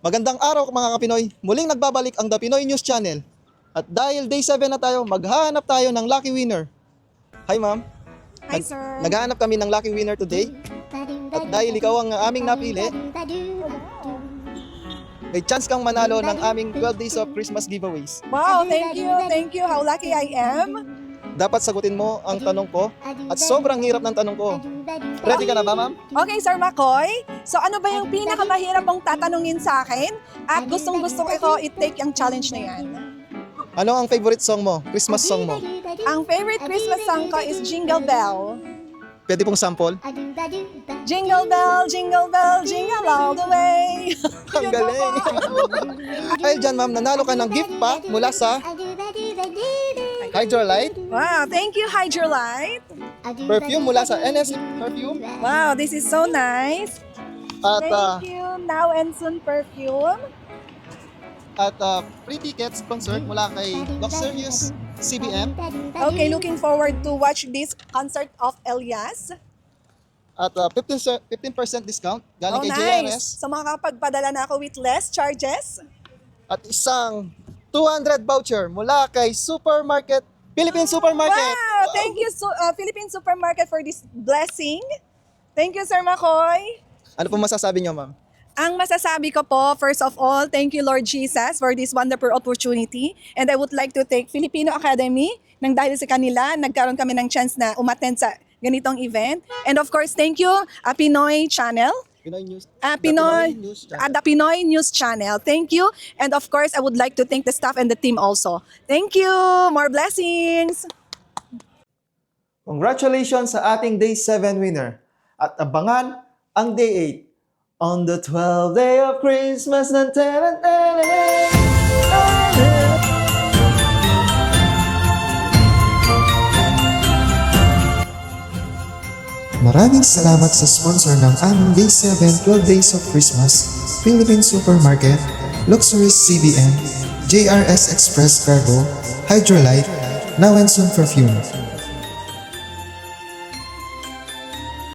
Magandang araw mga Kapinoy. Muling nagbabalik ang The Pinoy News Channel. At dahil day 7 na tayo, maghahanap tayo ng lucky winner. Hi ma'am. Hi, sir. Naghahanap kami ng lucky winner today. At dahil ikaw ang aming napili, may chance kang manalo ng aming 12 days of Christmas giveaways. Wow, thank you. Thank you. How lucky I am. Dapat sagutin mo ang tanong ko at sobrang hirap ng tanong ko. Ready ka na ba ma'am? Okay, Sir McCoy. So ano ba yung pinakamahirap mong tatanungin sa akin? At gustong-gusto ko i-take yung challenge na yan. Ano ang favorite song mo? Christmas song mo? Ang favorite Christmas song ko is Jingle Bell. Pwede pong sample? Jingle bell, jingle all the way. Ang galing! Dahil dyan ma'am, nanalo ka ng gift pa mula sa Hydrolite, Wow, thank you, Hydrolite. perfume mula sa NS Perfume, Wow, this is so nice. at Thank you, Now and Soon Perfume. free tickets concert mula kay Luxurious CBM, Okay, looking forward to watch this concert of Elias. at 15% discount galing Oh, kay nice. JRS, So makakapagpadala na ako with less charges. at isang 200 voucher mula kay Supermarket, Philippine Supermarket. Wow! Thank you, Philippine Supermarket, for this blessing. Thank you, Sir McCoy. Ano po masasabi niyo ma'am? Ang masasabi ko po, first of all, thank you, Lord Jesus, for this wonderful opportunity. And I would like to thank Filipino Academy nang dahil sa kanila, nagkaroon kami ng chance na umattend sa ganitong event. And of course, thank you, Pinoy Channel. Pinoy News. Pinoy, News Channel. the Pinoy News Channel. Thank you. And of course, I would like to thank the staff and the team also. Thank you. More blessings. Congratulations sa ating Day 7 winner. At abangan ang Day 8. On the 12th day of Christmas, Maraming salamat sa sponsor ng aming Day 7 12 Days of Christmas, Philippine Supermarket, Luxurious CBN, JRS Express Cargo, Hydrolite, Now and Soon Perfume.